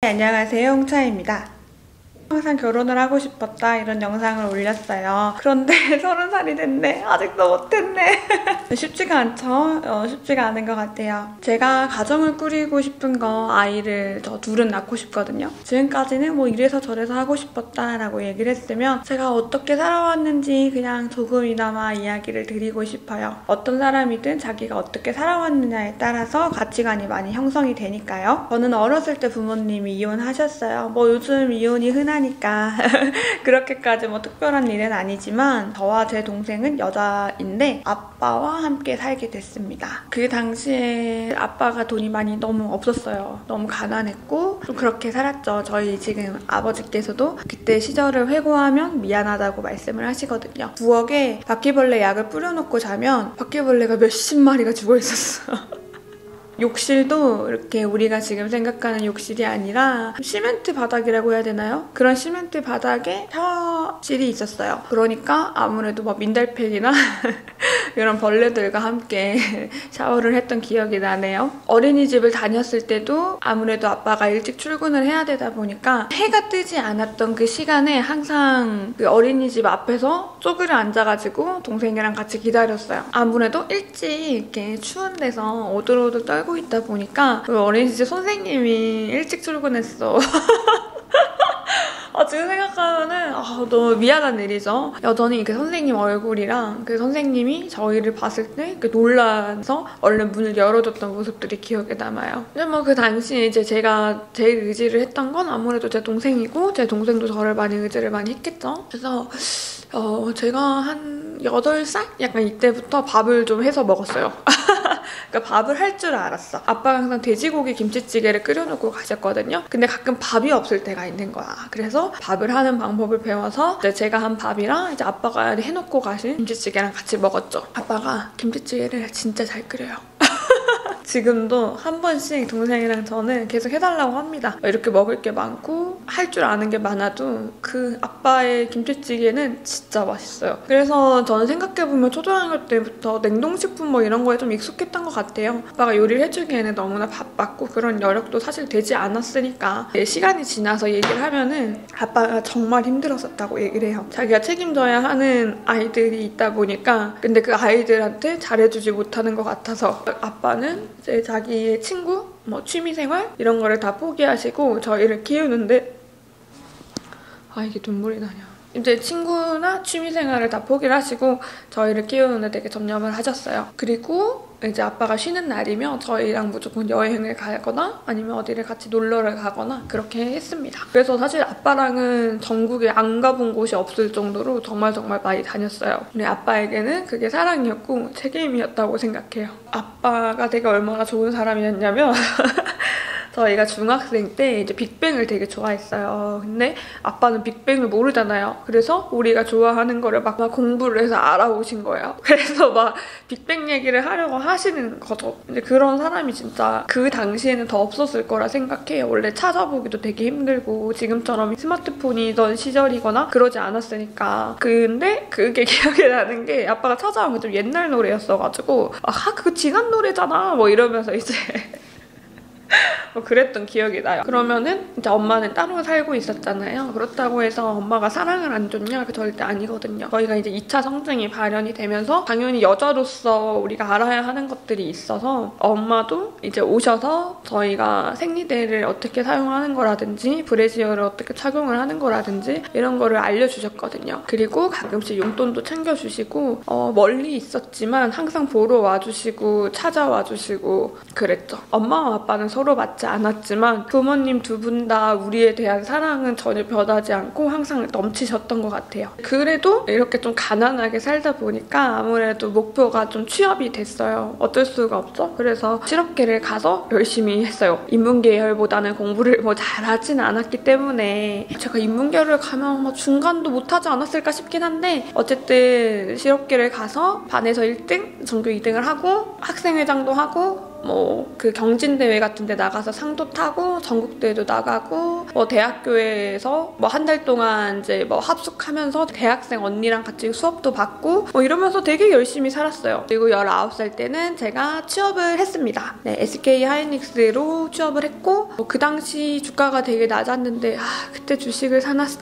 네, 안녕하세요, 홍차입니다. 항상 결혼을 하고 싶었다 이런 영상을 올렸어요. 그런데 30살이 됐네. 아직도 못했네. 쉽지가 않죠? 쉽지가 않은 것 같아요. 제가 가정을 꾸리고 싶은 거 아이를 저 둘은 낳고 싶거든요. 지금까지는 뭐 이래서 저래서 하고 싶었다라고 얘기를 했으면 제가 어떻게 살아왔는지 그냥 조금이나마 이야기를 드리고 싶어요. 어떤 사람이든 자기가 어떻게 살아왔느냐에 따라서 가치관이 많이 형성이 되니까요. 저는 어렸을 때 부모님이 이혼하셨어요. 뭐 요즘 이혼이 흔하니까 그렇게까지 뭐 특별한 일은 아니지만 저와 제 동생은 여자인데 아빠와 함께 살게 됐습니다. 그 당시에 아빠가 돈이 많이 너무 없었어요. 너무 가난했고 좀 그렇게 살았죠. 저희 지금 아버지께서도 그때 시절을 회고하면 미안하다고 말씀을 하시거든요. 부엌에 바퀴벌레 약을 뿌려놓고 자면 바퀴벌레가 몇십 마리가 죽어있었어. 욕실도 이렇게 우리가 지금 생각하는 욕실이 아니라 시멘트 바닥이라고 해야 되나요? 그런 시멘트 바닥에 샤워실이 있었어요. 그러니까 아무래도 막 민달팽이나 이런 벌레들과 함께 샤워를 했던 기억이 나네요. 어린이집을 다녔을 때도 아무래도 아빠가 일찍 출근을 해야 되다 보니까 해가 뜨지 않았던 그 시간에 항상 그 어린이집 앞에서 쪼그려 앉아가지고 동생이랑 같이 기다렸어요. 아무래도 일찍 이렇게 추운 데서 오들오들 떨고 있다 보니까 어린이집 선생님이 일찍 출근했어. 지금 생각하면은 너무 미안한 일이죠. 여전히 그 선생님 얼굴이랑 그 선생님이 저희를 봤을 때 놀라서 얼른 문을 열어줬던 모습들이 기억에 남아요. 근데 뭐 그 당시에 이제 제가 제일 의지를 했던 건 아무래도 제 동생이고 제 동생도 저를 많이 의지를 많이 했겠죠. 그래서 제가 한 8살? 약간 이때부터 밥을 좀 해서 먹었어요. 그러니까 밥을 할 줄 알았어. 아빠가 항상 돼지고기 김치찌개를 끓여놓고 가셨거든요. 근데 가끔 밥이 없을 때가 있는 거야. 그래서 밥을 하는 방법을 배워서 이제 제가 한 밥이랑 이제 아빠가 해놓고 가신 김치찌개랑 같이 먹었죠. 아빠가 김치찌개를 진짜 잘 끓여요. 지금도 한 번씩 동생이랑 저는 계속 해달라고 합니다. 이렇게 먹을 게 많고 할 줄 아는 게 많아도 그 아빠의 김치찌개는 진짜 맛있어요. 그래서 저는 생각해보면 초등학교 때부터 냉동식품 뭐 이런 거에 좀 익숙했던 것 같아요. 아빠가 요리를 해주기에는 너무나 바빴고 그런 여력도 사실 되지 않았으니까 시간이 지나서 얘기를 하면은 아빠가 정말 힘들었었다고 얘기를 해요. 자기가 책임져야 하는 아이들이 있다 보니까 근데 그 아이들한테 잘해주지 못하는 것 같아서 아빠는 이제 자기의 친구, 뭐 취미생활 이런 거를 다 포기하시고 저희를 키우는데 이게 눈물이 나냐. 이제 친구나 취미생활을 다 포기를 하시고 저희를 키우는데 되게 전념을 하셨어요. 그리고 이제 아빠가 쉬는 날이면 저희랑 무조건 여행을 가거나 아니면 어디를 같이 놀러를 가거나 그렇게 했습니다. 그래서 사실 아빠랑은 전국에 안 가본 곳이 없을 정도로 정말 많이 다녔어요. 우리 아빠에게는 그게 사랑이었고 책임이었다고 생각해요. 아빠가 되게 얼마나 좋은 사람이었냐면 저희가 중학생 때 이제 빅뱅을 되게 좋아했어요. 근데 아빠는 빅뱅을 모르잖아요. 그래서 우리가 좋아하는 거를 막 공부를 해서 알아오신 거예요. 그래서 막 빅뱅 얘기를 하려고 하시는 거죠. 근데 그런 사람이 진짜 그 당시에는 더 없었을 거라 생각해요. 원래 찾아보기도 되게 힘들고 지금처럼 스마트폰이던 시절이거나 그러지 않았으니까. 근데 그게 기억이 나는 게 아빠가 찾아온 게 좀 옛날 노래였어가지고 그거 지난 노래잖아 뭐 이러면서 이제 그랬던 기억이 나요. 그러면은 이제 엄마는 따로 살고 있었잖아요. 그렇다고 해서 엄마가 사랑을 안 줬냐? 그 절대 아니거든요. 저희가 이제 2차 성징이 발현이 되면서 당연히 여자로서 우리가 알아야 하는 것들이 있어서 엄마도 이제 오셔서 저희가 생리대를 어떻게 사용하는 거라든지 브래지어를 어떻게 착용을 하는 거라든지 이런 거를 알려주셨거든요. 그리고 가끔씩 용돈도 챙겨주시고 멀리 있었지만 항상 보러 와주시고 찾아와주시고 그랬죠. 엄마와 아빠는 서로 맞지 않았지만 부모님 두 분 다 우리에 대한 사랑은 전혀 변하지 않고 항상 넘치셨던 것 같아요. 그래도 이렇게 좀 가난하게 살다 보니까 아무래도 목표가 좀 취업이 됐어요. 어쩔 수가 없죠. 그래서 실업계를 가서 열심히 했어요. 인문계열보다는 공부를 뭐 잘하진 않았기 때문에 제가 인문계를 가면 뭐 중간도 못하지 않았을까 싶긴 한데 어쨌든 실업계를 가서 반에서 1등, 전교 2등을 하고 학생회장도 하고 뭐 그 경진대회 같은 데 나가서 상도 타고 전국대회도 나가고 뭐 대학교에서 뭐 한 달 동안 이제 뭐 합숙하면서 대학생 언니랑 같이 수업도 받고 뭐 이러면서 되게 열심히 살았어요. 그리고 19살 때는 제가 취업을 했습니다. 네, SK 하이닉스로 취업을 했고 그 당시 주가가 되게 낮았는데 그때 주식을 사놨어.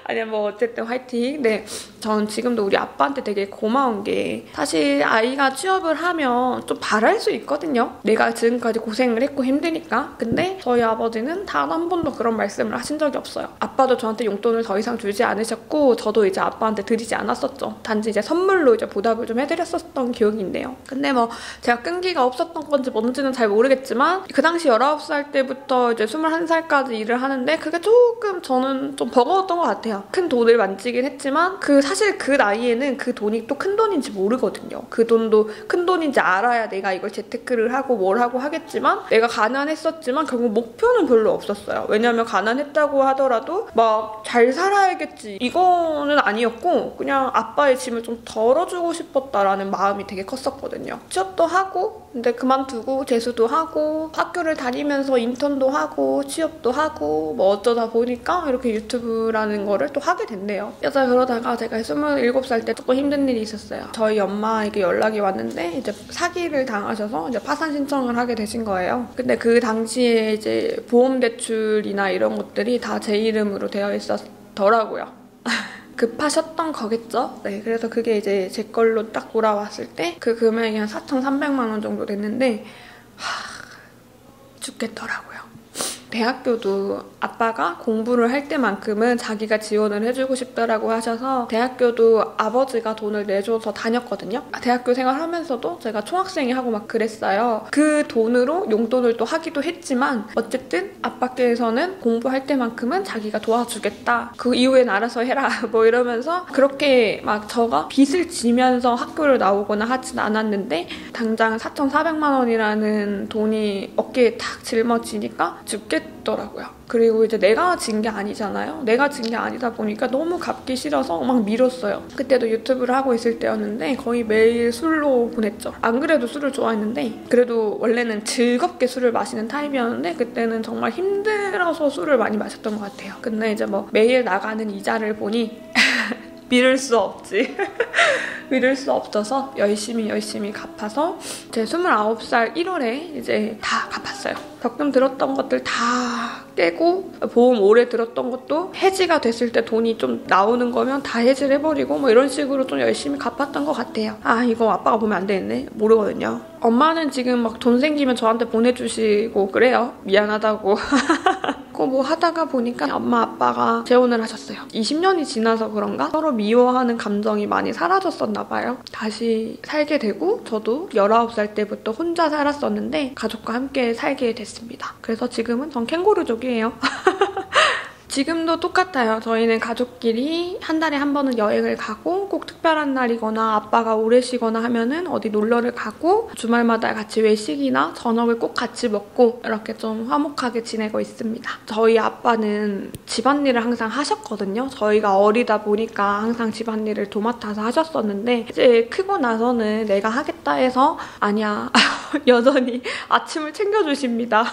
아니야 뭐 어쨌든 화이팅. 네, 전 지금도 우리 아빠한테 되게 고마운 게 사실 아이가 취업을 하면 좀 바랄 수 있거든요. 내가 지금까지 고생을 했고 힘드니까. 근데 저희 아버지는 단 한 번도 그런 말씀을 하신 적이 없어요. 아빠도 저한테 용돈을 더 이상 주지 않으셨고 저도 이제 아빠한테 드리지 않았었죠. 단지 이제 선물로 이제 보답을 좀 해드렸었던 기억이 있네요. 근데 뭐 제가 끈기가 없었던 건지 뭔지는 잘 모르겠지만 그 당시 19살 때부터 이제 21살까지 일을 하는데 그게 조금 저는 좀 버거웠던 것 같아요. 큰 돈을 만지긴 했지만 사실 그 나이에는 그 돈이 또 큰 돈인지 모르거든요. 그 돈도 큰 돈인지 알아야 내가 이걸 재테크를 하고 뭘 하고 하겠지만 내가 가난했었지만 결국 목표는 별로 없었어요. 왜냐면 가난했다고 하더라도 막 잘 살아야겠지 이거는 아니었고 그냥 아빠의 짐을 좀 덜어주고 싶었다라는 마음이 되게 컸었거든요. 취업도 하고 근데 그만두고 재수도 하고 학교를 다니면서 인턴도 하고 취업도 하고 뭐 어쩌다 보니까 이렇게 유튜브라는 거를 또 하게 됐네요. 그러다가 제가 27살 때 조금 힘든 일이 있었어요. 저희 엄마에게 연락이 왔는데 이제 사기를 당하셔서 이제 파산 신청을 하게 되신 거예요. 근데 그 당시에 이제 보험 대출이나 이런 것들이 다 제 이름으로 되어 있었더라고요. 급하셨던 거겠죠? 네, 그래서 그게 이제 제 걸로 딱 돌아왔을 때 그 금액이 한 4,300만 원 정도 됐는데 죽겠더라고요. 대학교도 아빠가 공부를 할 때만큼은 자기가 지원을 해주고 싶다라고 하셔서 대학교도 아버지가 돈을 내줘서 다녔거든요. 대학교 생활하면서도 제가 총학생회 하고 막 그랬어요. 그 돈으로 용돈을 또 하기도 했지만 어쨌든 아빠께서는 공부할 때만큼은 자기가 도와주겠다. 그 이후엔 알아서 해라. 뭐 이러면서 그렇게 막 저가 빚을 지면서 학교를 나오거나 하진 않았는데 당장 4,400만 원이라는 돈이 어깨에 탁 짊어지니까 죽겠더라고요. 그리고 이제 내가 진 게 아니잖아요. 내가 진 게 아니다 보니까 너무 갚기 싫어서 막 미뤘어요. 그때도 유튜브를 하고 있을 때였는데 거의 매일 술로 보냈죠. 안 그래도 술을 좋아했는데 그래도 원래는 즐겁게 술을 마시는 타입이었는데 그때는 정말 힘들어서 술을 많이 마셨던 것 같아요. 근데 이제 뭐 매일 나가는 이자를 보니 미룰 수 없지. 미룰 수 없어서 열심히 갚아서 제 29살 1월에 이제 다 갚았어요. 적금 들었던 것들 다 깨고 보험 오래 들었던 것도 해지가 됐을 때 돈이 좀 나오는 거면 다 해지를 해버리고 뭐 이런 식으로 좀 열심히 갚았던 것 같아요. 이거 아빠가 보면 안 되겠네. 모르거든요. 엄마는 지금 막 돈 생기면 저한테 보내주시고 그래요. 미안하다고. 뭐 하다가 보니까 엄마 아빠가 재혼을 하셨어요. 20년이 지나서 그런가? 서로 미워하는 감정이 많이 사라졌었나 봐요. 다시 살게 되고 저도 19살 때부터 혼자 살았었는데 가족과 함께 살게 됐습니다. 그래서 지금은 전 캥거루족이에요. 지금도 똑같아요. 저희는 가족끼리 한 달에 한 번은 여행을 가고 꼭 특별한 날이거나 아빠가 오래 쉬거나 하면은 어디 놀러를 가고 주말마다 같이 외식이나 저녁을 꼭 같이 먹고 이렇게 좀 화목하게 지내고 있습니다. 저희 아빠는 집안일을 항상 하셨거든요. 저희가 어리다 보니까 항상 집안일을 도맡아서 하셨었는데 이제 크고 나서는 내가 하겠다 해서 아니야. 여전히 아침을 챙겨주십니다.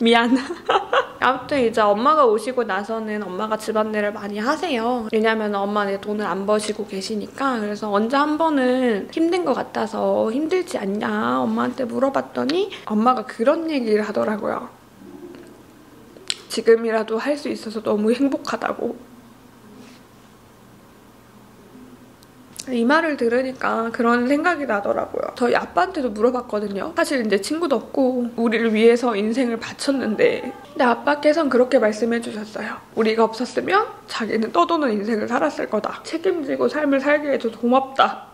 미안. 아무튼 이제 엄마가 오시고 나서는 엄마가 집안일을 많이 하세요. 왜냐면 엄마는 돈을 안 버시고 계시니까. 그래서 언제 한 번은 힘든 것 같아서 힘들지 않냐 엄마한테 물어봤더니 엄마가 그런 얘기를 하더라고요. 지금이라도 할 수 있어서 너무 행복하다고. 이 말을 들으니까 그런 생각이 나더라고요. 저희 아빠한테도 물어봤거든요. 사실 이제 친구도 없고 우리를 위해서 인생을 바쳤는데 근데 아빠께서는 그렇게 말씀해 주셨어요. 우리가 없었으면 자기는 떠도는 인생을 살았을 거다. 책임지고 삶을 살게 해줘서 고맙다.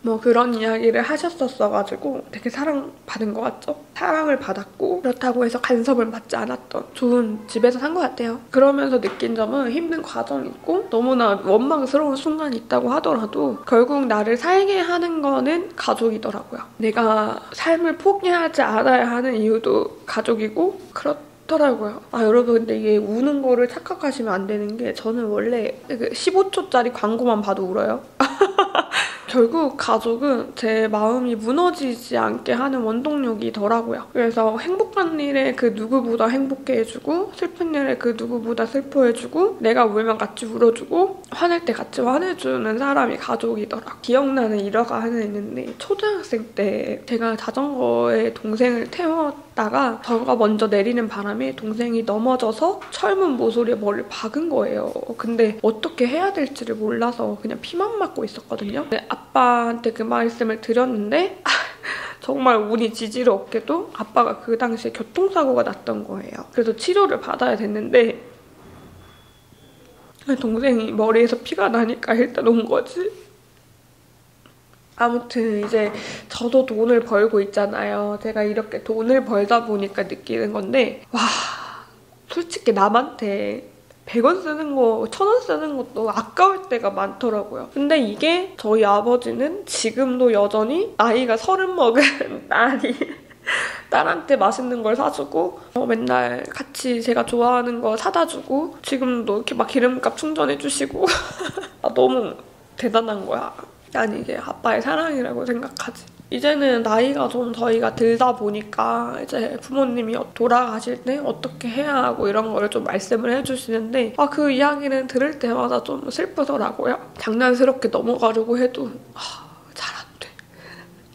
뭐 그런 이야기를 하셨었어가지고 되게 사랑받은 것 같죠? 사랑을 받았고 그렇다고 해서 간섭을 받지 않았던 좋은 집에서 산 것 같아요. 그러면서 느낀 점은 힘든 과정이 있고 너무나 원망스러운 순간이 있다고 하더라도 결국 나를 살게 하는 거는 가족이더라고요. 내가 삶을 포기하지 않아야 하는 이유도 가족이고 그렇더라고요. 여러분 근데 이게 우는 거를 착각하시면 안 되는 게 저는 원래 15초짜리 광고만 봐도 울어요. 결국 가족은 제 마음이 무너지지 않게 하는 원동력이더라고요. 그래서 행복한 일에 그 누구보다 행복해 해주고 슬픈 일에 그 누구보다 슬퍼해주고 내가 울면 같이 울어주고 화낼 때 같이 화내주는 사람이 가족이더라. 기억나는 일화가 하나 있는데 초등학생 때 제가 자전거에 동생을 태웠다가 저가 먼저 내리는 바람에 동생이 넘어져서 철문 모서리에 머리를 박은 거예요. 근데 어떻게 해야 될지를 몰라서 그냥 피만 맞고 있었거든요. 아빠한테 그 말씀을 드렸는데 정말 운이 지지롭게도 아빠가 그 당시에 교통사고가 났던 거예요. 그래서 치료를 받아야 됐는데 동생이 머리에서 피가 나니까 일단 온 거지. 아무튼 이제 저도 돈을 벌고 있잖아요. 제가 이렇게 돈을 벌다 보니까 느끼는 건데 와, 솔직히 남한테 100원 쓰는 거, 1000원 쓰는 것도 아까울 때가 많더라고요. 근데 이게 저희 아버지는 지금도 여전히 나이가 30 먹은 딸한테 맛있는 걸 사주고 맨날 같이 제가 좋아하는 거 사다 주고 지금도 이렇게 막 기름값 충전해주시고 너무 대단한 거야. 난 이게 아빠의 사랑이라고 생각하지. 이제는 나이가 좀 저희가 들다 보니까 이제 부모님이 돌아가실 때 어떻게 해야 하고 이런 거를 좀 말씀을 해주시는데 그 이야기는 들을 때마다 좀 슬프더라고요. 장난스럽게 넘어가려고 해도 잘 안 돼.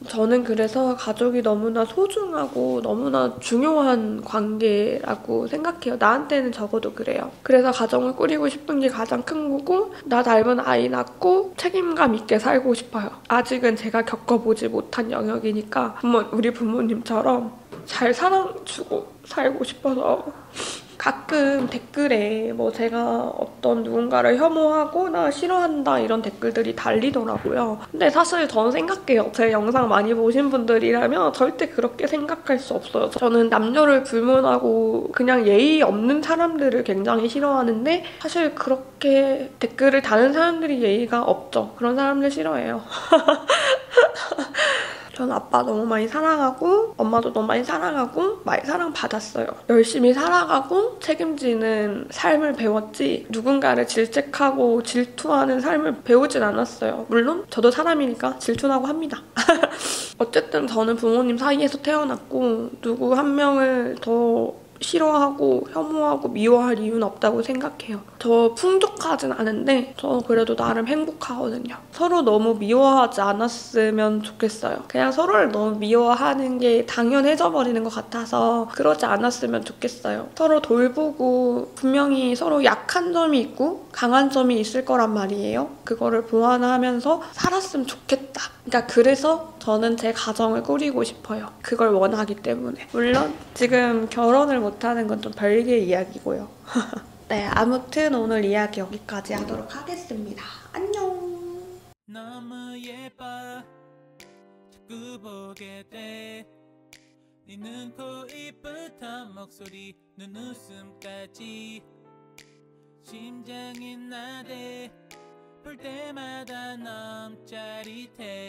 저는 그래서 가족이 너무나 소중하고 너무나 중요한 관계라고 생각해요. 나한테는 적어도 그래요. 그래서 가정을 꾸리고 싶은 게 가장 큰 거고 나 닮은 아이 낳고 책임감 있게 살고 싶어요. 아직은 제가 겪어보지 못한 영역이니까 우리 부모님처럼 잘 사랑주고 살고 싶어서 가끔 댓글에 제가 어떤 누군가를 혐오하거나 싫어한다 이런 댓글들이 달리더라고요. 근데 사실 저는 생각해요. 제 영상 많이 보신 분들이라면 절대 그렇게 생각할 수 없어요. 저는 남녀를 불문하고 그냥 예의 없는 사람들을 굉장히 싫어하는데 사실 그렇게 댓글을 다는 사람들이 예의가 없죠. 그런 사람들 싫어해요. 전 아빠 너무 많이 사랑하고 엄마도 너무 많이 사랑하고 많이 사랑받았어요. 열심히 살아가고 책임지는 삶을 배웠지 누군가를 질책하고 질투하는 삶을 배우진 않았어요. 물론 저도 사람이니까 질투나고 합니다. 어쨌든 저는 부모님 사이에서 태어났고 누구 한 명을 더 싫어하고 혐오하고 미워할 이유는 없다고 생각해요. 저 풍족하진 않은데 저 그래도 나름 행복하거든요. 서로 너무 미워하지 않았으면 좋겠어요. 그냥 서로를 너무 미워하는 게 당연해져 버리는 것 같아서 그러지 않았으면 좋겠어요. 서로 돌보고 분명히 서로 약한 점이 있고 강한 점이 있을 거란 말이에요. 그거를 보완하면서 살았으면 좋겠다. 그러니까 그래서 저는 제 가정을 꾸리고 싶어요. 그걸 원하기 때문에. 물론 지금 결혼을 못하는 건 좀 별개의 이야기고요. 네, 아무튼 오늘 이야기 여기까지 하도록 하겠습니다. 안녕. 너무 예뻐 자꾸 보게 돼. 네 눈, 코, 입부터 목소리, 눈웃음까지 심장이 나대 볼 때마다 너무 짜릿해.